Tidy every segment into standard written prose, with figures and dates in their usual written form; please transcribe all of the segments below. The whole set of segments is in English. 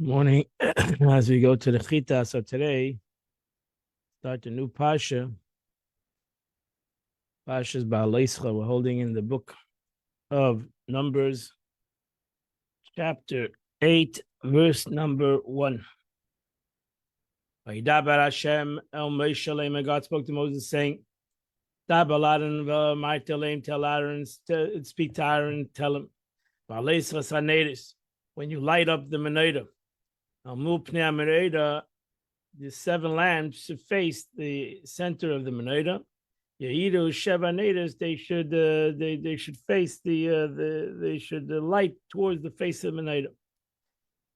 Morning. As we go to the Chita, so today start a new Pasha. Pasha's Ba'aleischa. We're holding in the book of Numbers, chapter 8, verse number 1. Vayidaber Hashem el Moshe Leim, and God spoke to Moses, saying, Daber Aaron v'amarta leim, tell Aaron, speak to Aaron, tell him, Ba'aleischa saneris, when you light up the menorah, al mul pnei menorah, the 7 lamps should face the center of the menorah. Yehidu Sheva Natives, they should face they should light towards the face of the menorah.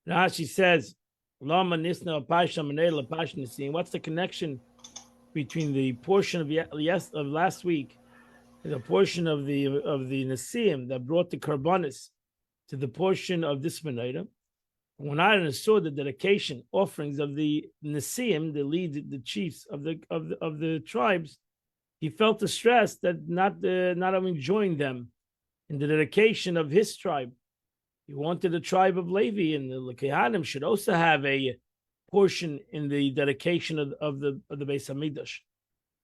Now she says, Lama Nisna Pasha Menorah Pasha Nisim. What's the connection between the portion of last week and the portion of the Nisim that brought the Karbonis to the portion of this menorah? When Aaron saw the dedication offerings of the Nisim, the chiefs of the tribes, he felt the stress that not enjoying them in the dedication of his tribe. He wanted the tribe of Levi and the Kehanim should also have a portion in the dedication of the Beis Hamikdash.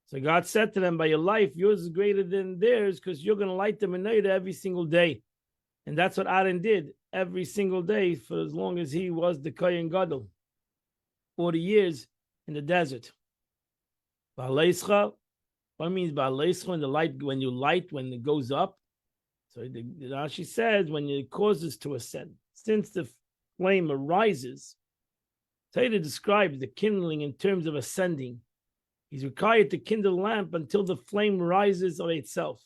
So God said to them, by your life, yours is greater than theirs because you're going to light the menorah every single day. And that's what Aaron did every single day for as long as he was the Kohen Gadol, 40 years in the desert. Ba'aleischa, what means ba'aleischa? When you light, when it goes up. So Rashi says when it causes to ascend. Since the flame arises, Torah describes the kindling in terms of ascending. He's required to kindle a lamp until the flame rises of itself.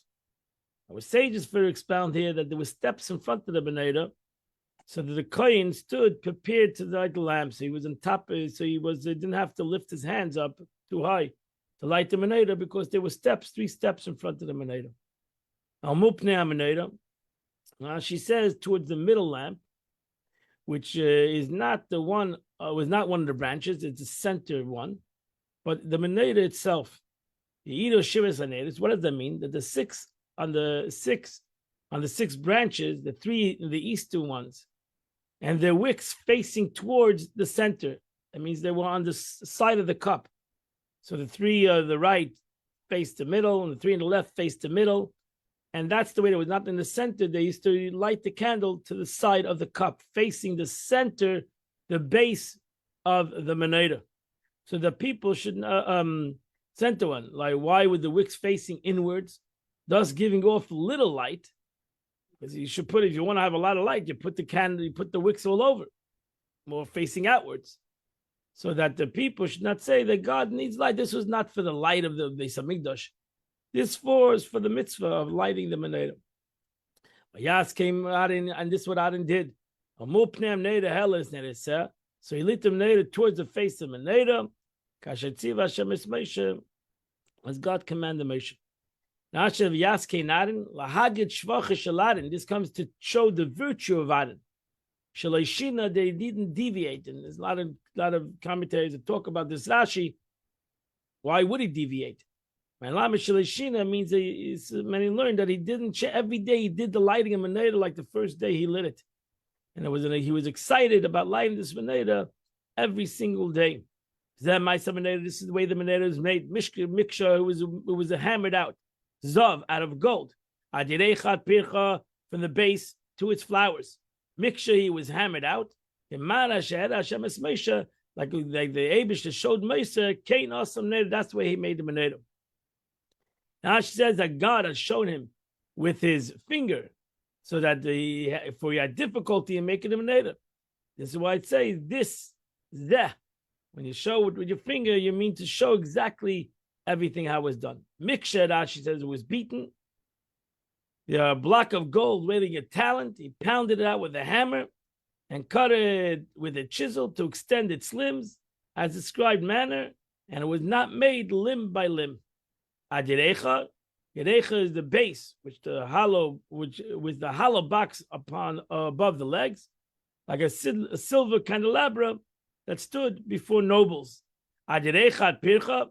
Our sages further expound here that there were steps in front of the menorah, so that the Kohen stood prepared to light the lamp. So he was on top, so he didn't have to lift his hands up too high to light the menorah because there were 3 steps in front of the menorah. Al mupnei menorah. She says towards the middle lamp, which is not the one, was not one of the branches. It's the center one, but the menorah itself. The Edo Shivas Haneris. What does that mean? That the 6 on the 6 branches, the 3 the eastern ones, and their wicks facing towards the center. That means they were on the side of the cup. So the 3 on the right faced the middle, and the 3 on the left faced the middle. And that's the way it was not in the center. They used to light the candle to the side of the cup, facing the center, the base of the menorah. So the people should center one. Like, why would the wicks facing inwards, thus giving off little light? Because you should if you want to have a lot of light, you put the candle, you put the wicks all over, more facing outwards, so that the people should not say that God needs light. This was not for the light of the Beis Hamikdash. This is for the mitzvah of lighting the menorah. Yas came out and this is what Aaron did. So he lit the menorah towards the face of menorah, as God commanded Moshe. This comes to show the virtue of Aaron. They didn't deviate, and there's a lot of commentaries that talk about this. Rashi, why would he deviate? Means many learned that he didn't every day he did the lighting of menorah like the first day he lit it, and he was excited about lighting this menorah every single day. This is the way the menorah is made. Miksha, it was hammered out. Zav, out of gold. From the base to its flowers. Miksha, he was hammered out. Like the Abish showed Moshe, that's the way he made the menorah. Now she says that God has shown him with his finger, so that he had difficulty in making the menorah. This is why it says this, zeh. When you show it with your finger, you mean to show exactly everything how it was done. Miksha, she says, it was beaten. The block of gold weighing a talent. He pounded it out with a hammer and cut it with a chisel to extend its limbs as described manner, and it was not made limb by limb. Adirecha is the base, which was the hollow box above the legs, like a silver candelabra that stood before nobles. Adirecha pircha,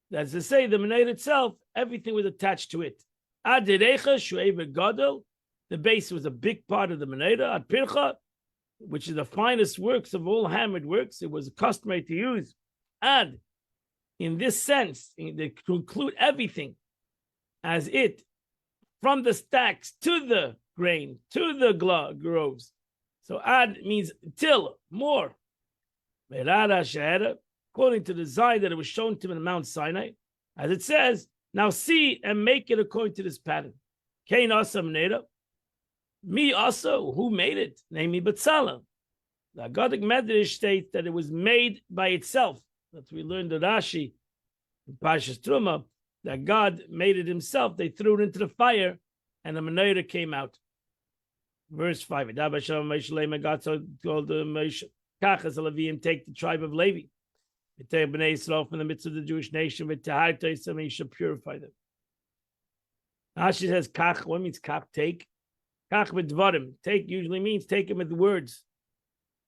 that's to say, the menorah itself, everything was attached to it. Adirecha shueva gadol, the base was a big part of the menorah. Ad pircha, which is the finest works of all hammered works, it was customary to use ad in this sense, to include everything as it, from the stacks to the grain, to the groves. So ad means till, more. According to the design that it was shown to him in Mount Sinai, as it says, now see and make it according to this pattern. Kain Asam Neda, me also, who made it? Namely Batzalel. The Haggadah Medrash states that it was made by itself. That we learned the Rashi in Parshas Truma, that God made it himself. They threw it into the fire, and the menorah came out. Verse 5. God told Moshe, Kachas Leviim, take the tribe of Levi. Take Bnei Yisrael from the midst of the Jewish nation, with Tahartos, and you should purify them. Rashi says, Kach, what means Kach? Take. Kach with Dvarim. Take usually means take them with words.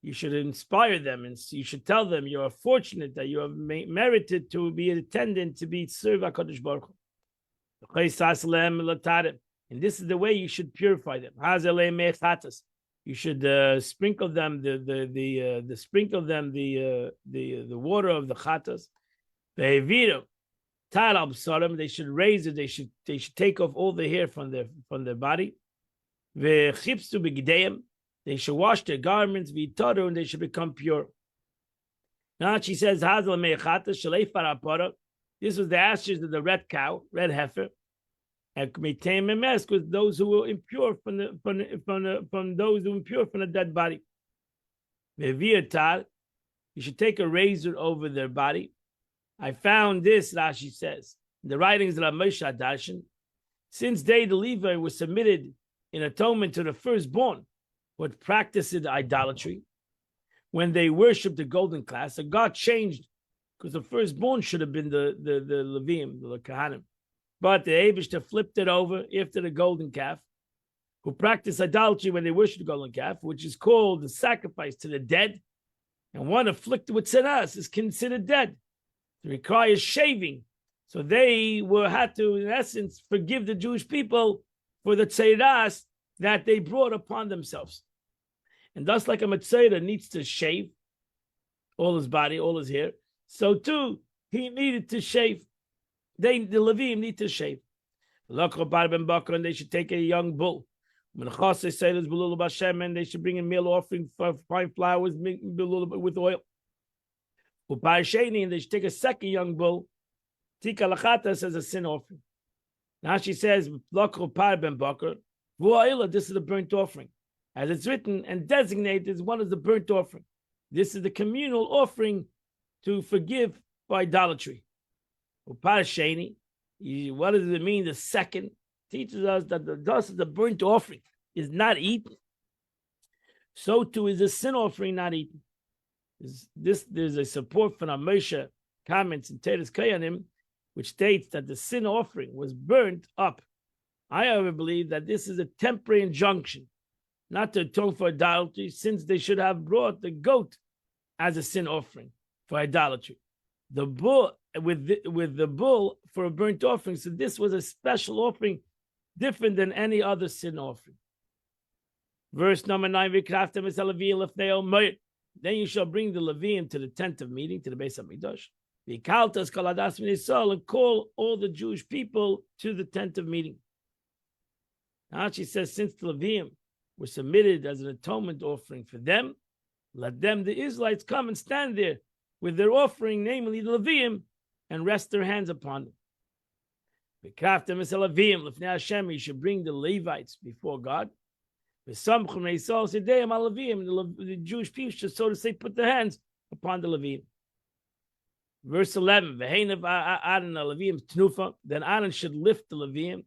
You should inspire them, and you should tell them you are fortunate that you have merited to be an attendant, to be served HaKadosh Baruch Hu. And this is the way you should purify them. You should sprinkle them the water of the chatas. They should raise it. They should take off all the hair from their body. They should wash their garments, and they should become pure. Now she says, this was the ashes of the red cow, red heifer, and was those who were impure from those who were impure from the dead body. You should take a razor over their body. I found this, Rashi says, in the writings of Moshe Darshan, since they, the Levi, were submitted in atonement to the firstborn, would practice idolatry, when they worshipped the golden calf, so God changed, because the firstborn should have been the Levim, the Kohanim. But the Eibishter flipped it over after the golden calf, who practiced idolatry when they worshiped the golden calf, which is called the sacrifice to the dead. And one afflicted with tzeras is considered dead. It requires shaving. So they had to, in essence, forgive the Jewish people for the tzeras that they brought upon themselves. And thus, like a Metzora needs to shave all his body, all his hair, so too, he needed to shave. The Levim need to shave. And they should take a young bull. And they should bring a meal offering for fine flowers with oil. And they should take a second young bull, Tika Lachatas, as a sin offering. Now she says, this is the burnt offering. As it's written and designated as one of the burnt offering. This is the communal offering to forgive for idolatry. What does it mean? The second teaches us that the dust of the burnt offering is not eaten. So too is the sin offering not eaten. There's a support from our Moshe comments in Teres Kayanim, which states that the sin offering was burnt up. I however believe that this is a temporary injunction, not to atone for idolatry, since they should have brought the goat as a sin offering for idolatry. The bull with the bull for a burnt offering. So this was a special offering, different than any other sin offering. Verse number 9: Then you shall bring the Leviim to the tent of meeting, to the base of Mikdash. And call all the Jewish people to the tent of meeting. Now she says, since the Leviim were submitted as an atonement offering for them, let them, the Israelites, come and stand there with their offering, namely the Leviim, and rest their hands upon them. You should bring the Levites before God. The Jewish people should, so to say, put their hands upon the Leviim. Verse 11, then Aaron should lift the Leviim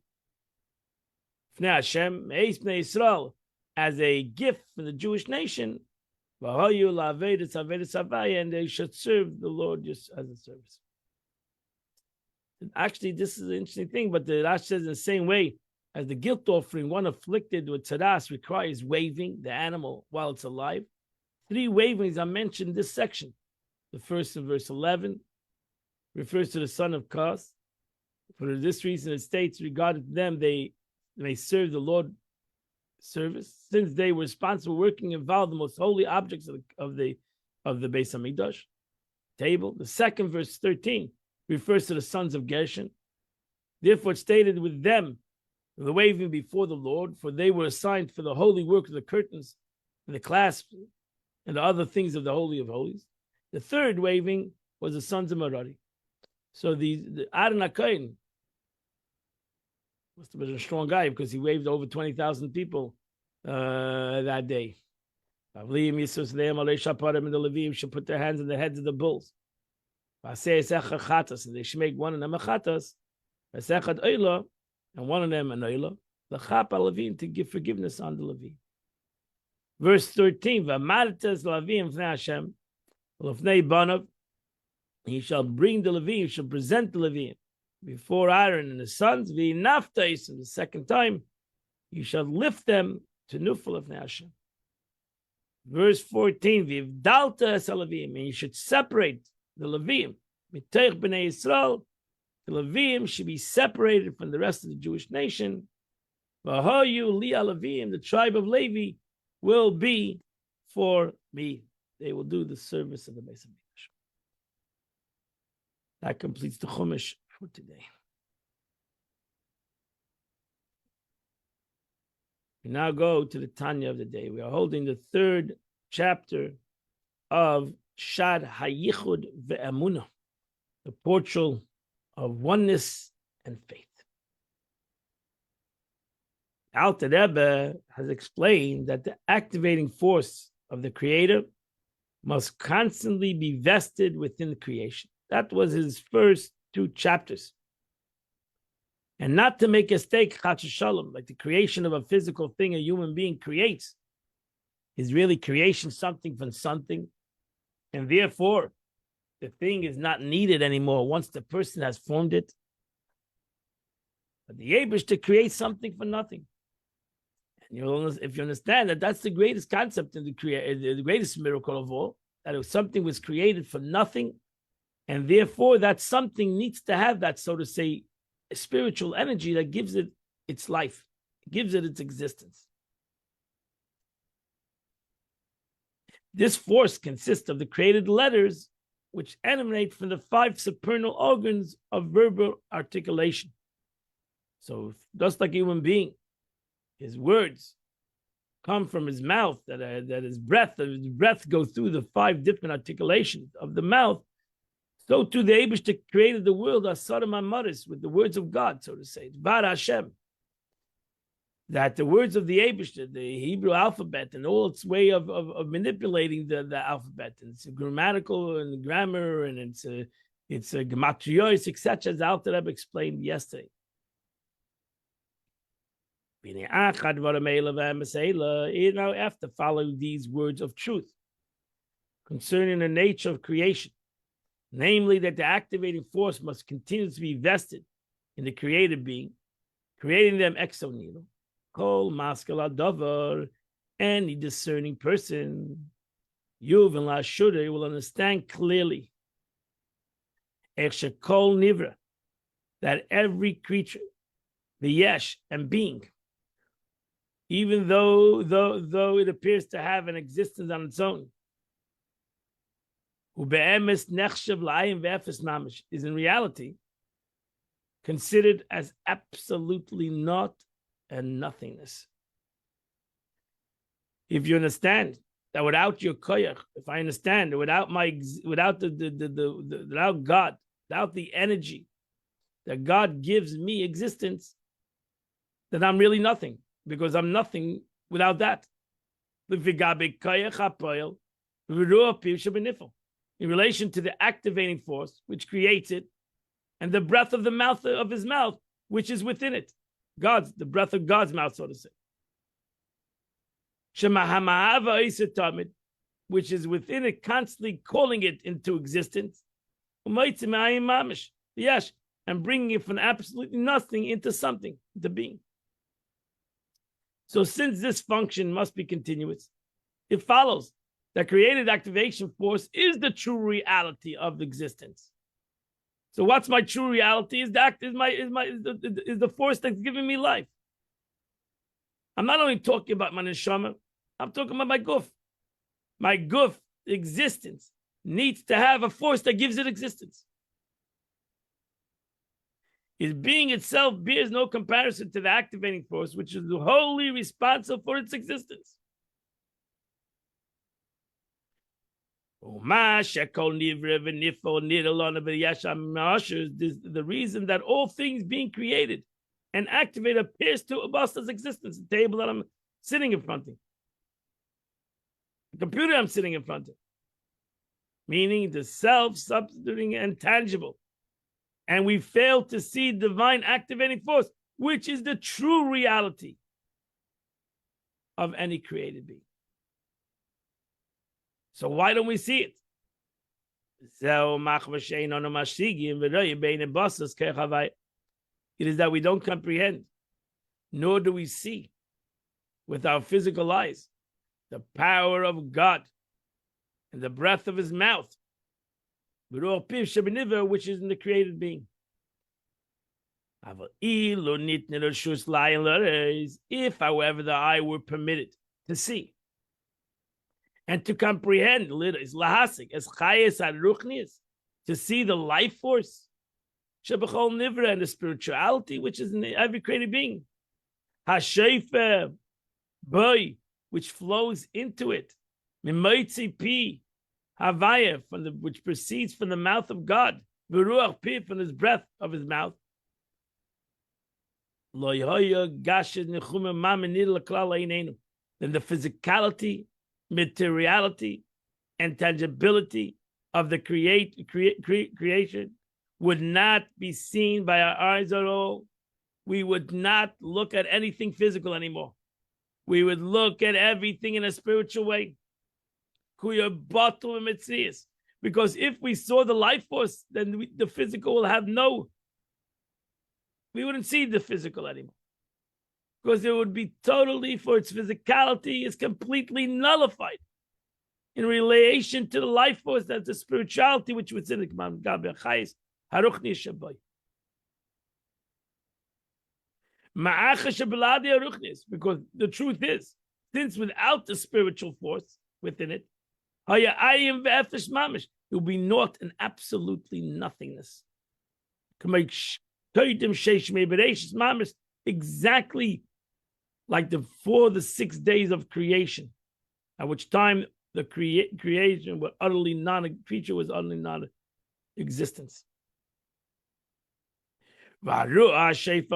as a gift for the Jewish nation, and they should serve the Lord just as a service. Actually, this is an interesting thing, but the Rashi says in the same way as the guilt offering, one afflicted with tzaras requires waving the animal while it's alive. 3 wavings are mentioned in this section. The first in verse 11 refers to the son of Kas. For this reason, it states, regarding them, they may serve the Lord service, since they were responsible, working, involved the most holy objects of the Beis Hamikdash table. The second verse 13 refers to the sons of Gershon. Therefore, it stated with them the waving before the Lord, for they were assigned for the holy work of the curtains and the clasps and the other things of the Holy of Holies. The third waving was the sons of Merari. So the Aaron HaKohen must have been a strong guy because he waved over 20,000 people that day. And the Leviim should put their hands on the heads of the bulls. And they should make one of them a chatas, and one of them an oila, the chap Levim, to give forgiveness on the Levim. Verse 13, V'amartes Levim v'nei Hashem, l'fnei banav, he shall bring the Levim, he shall present the Levim before Aaron and his sons, v'naftais, and the second time, you shall lift them to Nufel of Hashem. Verse 14, V'ivdalta es Levim, and you should separate the Levim, Miteich b'nei Yisrael, the Levim should be separated from the rest of the Jewish nation. V'hoyu li Levim, the tribe of Levi, will be for me. They will do the service of the Beis Hamikdash. That completes the Chumash for today. We now go to the Tanya of the day. We are holding the third chapter of Shad HaYichud Ve'emunah, the portal of oneness and faith. Alter Rebbe has explained that the activating force of the Creator must constantly be vested within the creation. That was his first two chapters. And not to make a mistake, Chas Shalom, like the creation of a physical thing a human being creates, is really creation something from something. And therefore, the thing is not needed anymore once the person has formed it. But the aim is to create something from nothing. And if you understand that that's the greatest concept in the greatest miracle of all, that something was created from nothing, and therefore that something needs to have that, so to say, spiritual energy that gives it its life, gives it its existence. This force consists of the created letters which emanate from the 5 supernal organs of verbal articulation. So just like a human being, his words come from his mouth, that his breath go through the 5 different articulations of the mouth. So too the Eibishter created the world Asarim HaMaris with the words of God, so to say, Dvar Hashem. That the words of the Eibishter, the Hebrew alphabet, and all its way of manipulating the alphabet, and it's a grammatical and grammar, and it's a gematriyos, etc., as Alter Rebbe explained yesterday. You now have to follow these words of truth concerning the nature of creation, namely that the activating force must continue to be vested in the created being, creating them ex nihilo. Kol maskal adavar, any discerning person, Yuv and Lashuda will understand clearly, Kol nivra, that every creature, the yesh and being, even though it appears to have an existence on its own, is in reality considered as absolutely not and nothingness. If you understand that without your koyach, if I understand that without God, without the energy that God gives me existence, then I'm really nothing, because I'm nothing without that. In relation to the activating force which creates it, and the breath of the mouth of his mouth which is within it. The breath of God's mouth, so to say. Which is within it, constantly calling it into existence. Yes, and bringing it from absolutely nothing into something, into being. So since this function must be continuous, it follows that created activation force is the true reality of existence. So what's my true reality? Is the force that's giving me life. I'm not only talking about my neshama, I'm talking about my guf. My guf existence needs to have a force that gives it existence. Its being itself bears no comparison to the activating force, which is wholly responsible for its existence. The reason that all things being created and activated appears to Abasta's existence, the table that I'm sitting in front of, the computer I'm sitting in front of, meaning the self-substituting and tangible. And we fail to see divine activating force, which is the true reality of any created being. So why don't we see it? It is that we don't comprehend, nor do we see with our physical eyes the power of God and the breath of his mouth, which is in the created being. If, however, the eye were permitted to see and to comprehend, to see the life force and the spirituality which is in every created being, which flows into it, Havaya, which proceeds from the mouth of God, from his breath of his mouth. Then the physicality, materiality, and tangibility of the creation would not be seen by our eyes at all. We would not look at anything physical anymore. We would look at everything in a spiritual way. Because if we saw the life force, then the physical will have we wouldn't see the physical anymore. Because it would be totally, for its physicality, is completely nullified in relation to the life force, that's the spirituality which was in the because the truth is, since without the spiritual force within it, it will be naught and absolutely nothingness. Exactly like the 6 days of creation, at which time the creation was utterly creature was utterly non-existence. The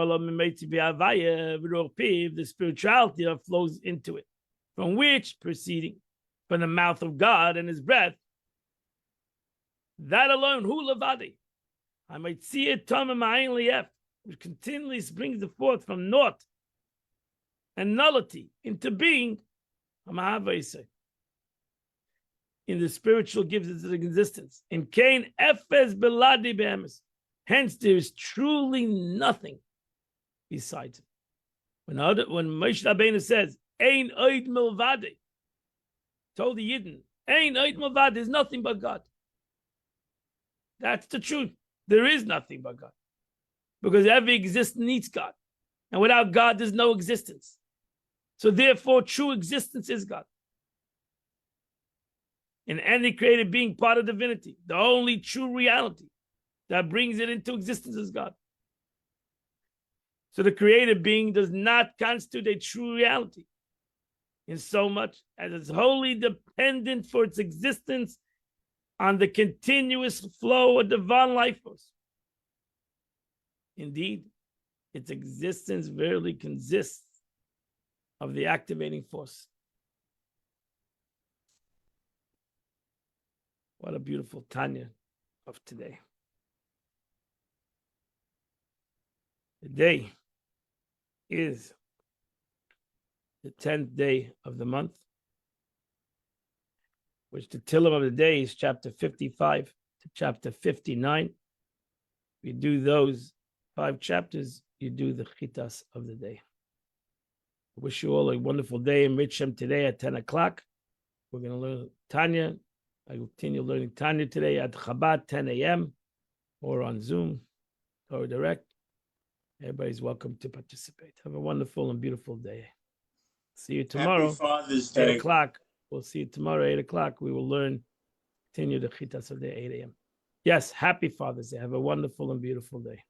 spirituality that flows into it, from which proceeding from the mouth of God and his breath, that alone, hu levadi, I might see it, which continually springs forth from naught and nullity into being, in the spiritual gives it existence. In Cain, efes beladi be'emes. Hence, there is truly nothing besides it. When Moshe Rabbeinu says, "Ein oid milvade," told the Yidden, "Ein oid milvade," there's nothing but God. That's the truth. There is nothing but God, because every existence needs God, and without God, there's no existence. So, therefore, true existence is God. In any created being, part of divinity, the only true reality that brings it into existence is God. So the created being does not constitute a true reality in so much as it's wholly dependent for its existence on the continuous flow of divine life force. Indeed, its existence verily consists of the activating force. What a beautiful Tanya of today. The day is the 10th day of the month, which the Tillim of the day is chapter 55 to chapter 59. You do those 5 chapters, you do the Chitas of the day. I wish you all a wonderful day in Richem today at 10 o'clock. We're going to learn Tanya. I will continue learning Tanya today at Chabad, 10 a.m. or on Zoom or direct. Everybody's welcome to participate. Have a wonderful and beautiful day. See you Happy tomorrow, Father's 8 Day. o'clock. We'll see you tomorrow, 8 o'clock. We will continue the Chitas of the 8 a.m. Yes, happy Father's Day. Have a wonderful and beautiful day.